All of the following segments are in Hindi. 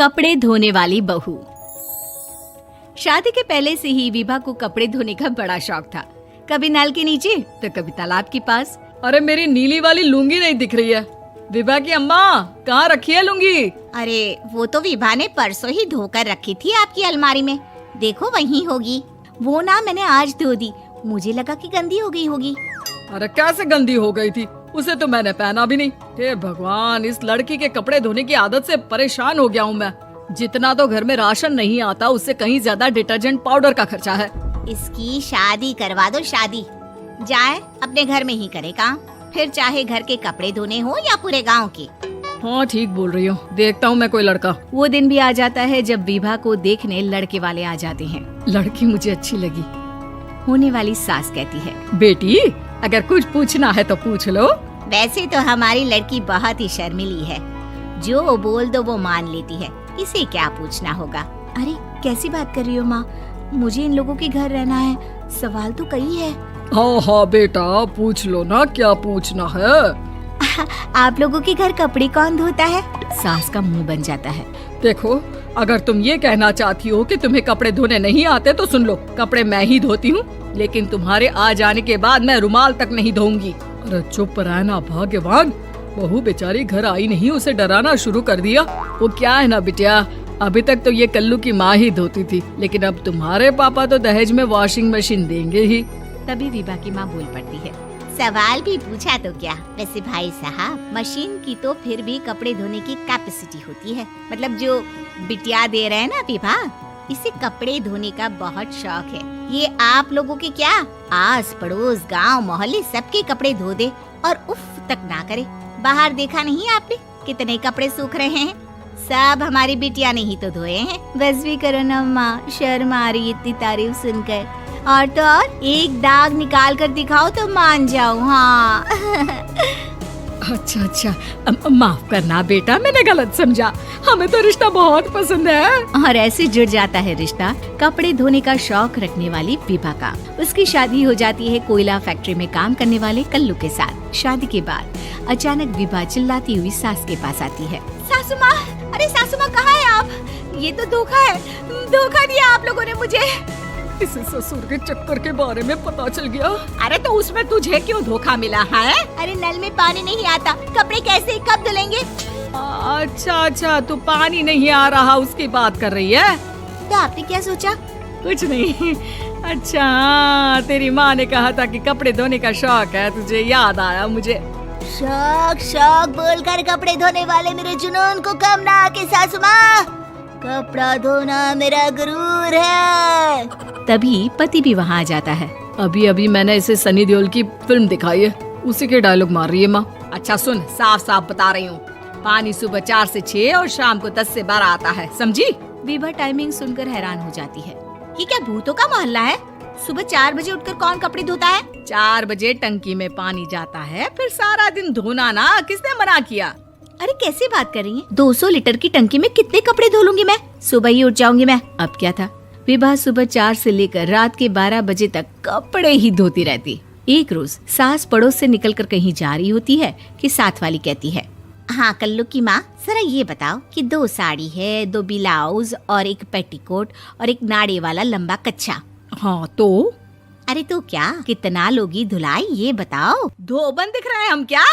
कपड़े धोने वाली बहू। शादी के पहले से ही विभा को कपड़े धोने का बड़ा शौक था। कभी नल के नीचे तो कभी तालाब के पास। अरे मेरी नीली वाली लुंगी नहीं दिख रही है। विभा की अम्मा कहाँ रखी है लुंगी? अरे वो तो विभा ने परसों ही धोकर रखी थी आपकी अलमारी में, देखो वहीं होगी। वो ना मैंने आज धो दी, मुझे लगा कि गंदी हो गई होगी। अरे कैसे गंदी हो गई थी, उसे तो मैंने पहना भी नहीं। हे भगवान, इस लड़की के कपड़े धोने की आदत से परेशान हो गया हूँ मैं। जितना तो घर में राशन नहीं आता उससे कहीं ज्यादा डिटर्जेंट पाउडर का खर्चा है। इसकी शादी करवा दो, शादी जाए अपने घर में ही करे काम, फिर चाहे घर के कपड़े धोने हो या पूरे गांव के। हाँ ठीक बोल रही हो, देखता हूँ मैं कोई लड़का। वो दिन भी आ जाता है जब विभा को देखने लड़के वाले आ जाते हैं। लड़की मुझे अच्छी लगी। होने वाली सास कहती है, बेटी अगर कुछ पूछना है तो पूछ लो। वैसे तो हमारी लड़की बहुत ही शर्मीली है, जो बोल दो वो मान लेती है, इसे क्या पूछना होगा। अरे कैसी बात कर रही हो माँ, मुझे इन लोगों के घर रहना है, सवाल तो कई है। हाँ हाँ बेटा पूछ लो ना, क्या पूछना है। आप लोगों के घर कपड़े कौन धोता है? सास का मुंह बन जाता है। देखो अगर तुम ये कहना चाहती हो कि तुम्हें कपड़े धोने नहीं आते तो सुन लो, कपड़े मैं ही धोती हूँ, लेकिन तुम्हारे आ जाने के बाद मैं रुमाल तक नहीं धोऊंगी। अरे चुप रहना भाग्यवान, बहू बेचारी घर आई नहीं, उसे डराना शुरू कर दिया। वो क्या है ना बिटिया, अभी तक तो ये कल्लू की माँ ही धोती थी, लेकिन अब तुम्हारे पापा तो दहेज में वॉशिंग मशीन देंगे ही। तभी विभा की माँ बोल पड़ती है, सवाल भी पूछा तो क्या। वैसे भाई साहब, मशीन की तो फिर भी कपड़े धोने की कैपेसिटी होती है, मतलब जो बिटिया दे रहे हैं ना विभा, इसे कपड़े धोने का बहुत शौक है। ये आप लोगों के क्या, आस पड़ोस गांव मोहल्ले सबके कपड़े धो दे और उफ तक ना करे। बाहर देखा नहीं आपने कितने कपड़े सूख रहे हैं, सब हमारी बिटिया ने ही तो धोए हैं। बस भी करो ना माँ, शर्म आ रही इतनी तारीफ सुनकर। और तो और एक दाग निकाल कर दिखाओ तो मान जाओ। हाँ अच्छा माफ करना बेटा, मैंने गलत समझा, हमें तो रिश्ता बहुत पसंद है। और ऐसे जुड़ जाता है रिश्ता कपड़े धोने का शौक रखने वाली विभा का। उसकी शादी हो जाती है कोयला फैक्ट्री में काम करने वाले कल्लू के साथ। शादी के बाद अचानक विभा चिल्लाती हुई सास के पास आती है, सासू माँ, अरे सासू माँ कहाँ है आप? ये तो धोखा है, धोखा दिया आप लोगों ने मुझे। इसे ससुर के चक्कर के बारे में पता चल गया। अरे तो उसमें तुझे क्यों धोखा मिला है? अरे नल में पानी नहीं आता, कपड़े कैसे कब धुलेंगे? अच्छा तू पानी नहीं आ रहा उसकी बात कर रही है। तो आपने क्या सोचा? कुछ नहीं। अच्छा तेरी माँ ने कहा था कि कपड़े धोने का शौक है तुझे, याद आया मुझे। शौक बोलकर कपड़े धोने वाले मेरे जुनून को कम ना आके सासू माँ, कपड़ा धोना मेरा गुरूर है। तभी पति भी वहाँ आ जाता है। अभी मैंने इसे सनी देओल की फिल्म दिखाई है, उसी के डायलॉग मार रही है माँ। अच्छा सुन, साफ साफ बता रही हूँ, पानी सुबह 4 से 6 और शाम को 10 से 12 आता है, समझी? विभा टाइमिंग सुनकर हैरान हो जाती है। ये क्या भूतों का मोहल्ला है? सुबह 4 बजे उठकर कौन कपड़े धोता है? 4 बजे टंकी में पानी जाता है, फिर सारा दिन धोना ना, किसने मना किया? अरे कैसी बात कर रही हैं? 200 लीटर की टंकी में कितने कपड़े धो लूंगी मैं, सुबह ही उठ जाऊंगी मैं। अब क्या था, विभा सुबह 4 से लेकर रात के 12 बजे तक कपड़े ही धोती रहती। एक रोज सास पड़ोस से निकलकर कहीं जा रही होती है कि साथ वाली कहती है, हाँ कल्लू की माँ, जरा ये बताओ कि 2 साड़ी है, 2 ब्लाउज और एक पेटीकोट और एक नाड़े वाला लंबा कच्छा। हाँ तो? अरे तो क्या, कितना लोगी धुलाई ये बताओ। धोबन दिख रहे हैं हम क्या?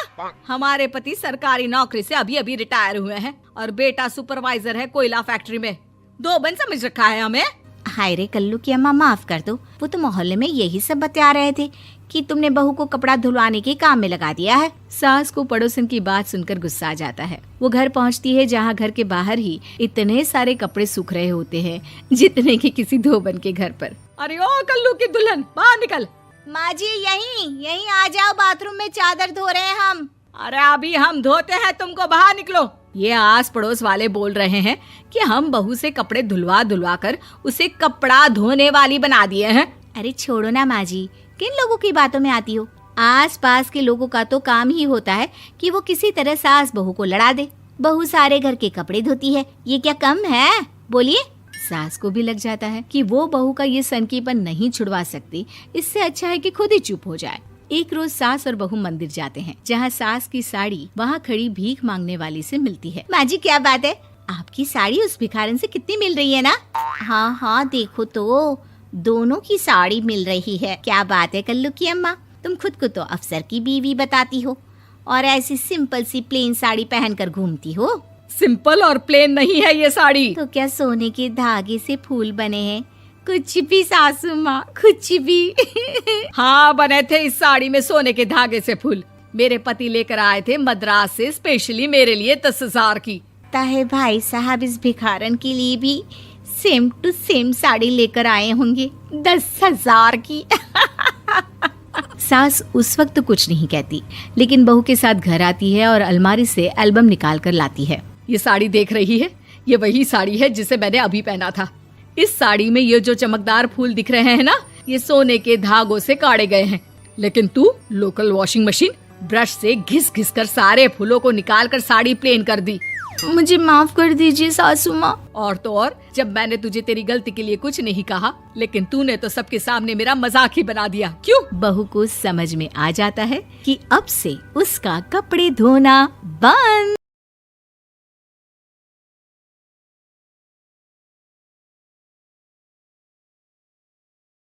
हमारे पति सरकारी नौकरी से अभी रिटायर हुए हैं और बेटा सुपरवाइजर है कोयला फैक्ट्री में। धोबन समझ रखा है हमें? हाय रे कल्लू की अम्मा, माफ कर दो, वो तो मोहल्ले में यही सब बता रहे थे कि तुमने बहू को कपड़ा धुलवाने के काम में लगा दिया है। सास को पड़ोसन की बात सुनकर गुस्सा आ जाता है। वो घर पहुंचती है जहां घर के बाहर ही इतने सारे कपड़े सूख रहे होते हैं जितने कि किसी धोबन के घर पर। अरे ओ कल्लू की दुल्हन, बाहर निकल। माँ जी यहीं आ जाओ, बाथरूम में चादर धो रहे हैं हम। अरे अभी हम धोते हैं, तुमको बाहर निकलो। ये आस पड़ोस वाले बोल रहे हैं कि हम बहू से कपड़े धुलवा कर उसे कपड़ा धोने वाली बना दिए हैं। अरे छोड़ो ना माँ जी, किन लोगों की बातों में आती हो? आस पास के लोगों का तो काम ही होता है कि वो किसी तरह सास बहू को लड़ा दे। बहू सारे घर के कपड़े धोती है, ये क्या कम है? बोलिए। सास को भी लग जाता है कि वो बहू का ये सनकीपन नहीं छुड़वा सकती, इससे अच्छा है कि खुद ही चुप हो जाए। एक रोज सास और बहू मंदिर जाते हैं, जहाँ सास की साड़ी वहाँ खड़ी भीख मांगने वाली से मिलती है। माँ जी क्या बात है, आपकी साड़ी उस भिखारन से कितनी मिल रही है ना? हाँ हाँ देखो तो, दोनों की साड़ी मिल रही है। क्या बात है कल्लू की अम्मा, तुम खुद को तो अफसर की बीवी बताती हो और ऐसी सिंपल सी प्लेन साड़ी पहनकर घूमती हो। सिंपल और प्लेन नहीं है ये साड़ी। तो क्या सोने के धागे से फूल बने हैं? कुछ भी सासू माँ, कुछ भी। हाँ बने थे इस साड़ी में सोने के धागे से फूल। मेरे पति लेकर आए थे मद्रास से स्पेशली मेरे लिए 10,000 की। ताहे भाई साहब इस भिखारन के लिए भी सेम टू सेम साड़ी लेकर आए होंगे 10,000 की। सास उस वक्त तो कुछ नहीं कहती, लेकिन बहू के साथ घर आती है और अलमारी से एल्बम निकाल कर लाती है। ये साड़ी देख रही है, ये वही साड़ी है जिसे मैंने अभी पहना था। इस साड़ी में ये जो चमकदार फूल दिख रहे हैं ना, ये सोने के धागों से काटे गए हैं। लेकिन तू लोकल वॉशिंग मशीन ब्रश से घिस घिस कर सारे फूलों को निकाल कर साड़ी प्लेन कर दी। मुझे माफ कर दीजिए सासू माँ। और तो और, जब मैंने तुझे तेरी गलती के लिए कुछ नहीं कहा, लेकिन तूने तो सबके सामने मेरा मजाक ही बना दिया। क्यों? बहू को समझ में आ जाता है कि अब से उसका कपड़े धोना बंद।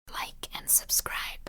Like and subscribe.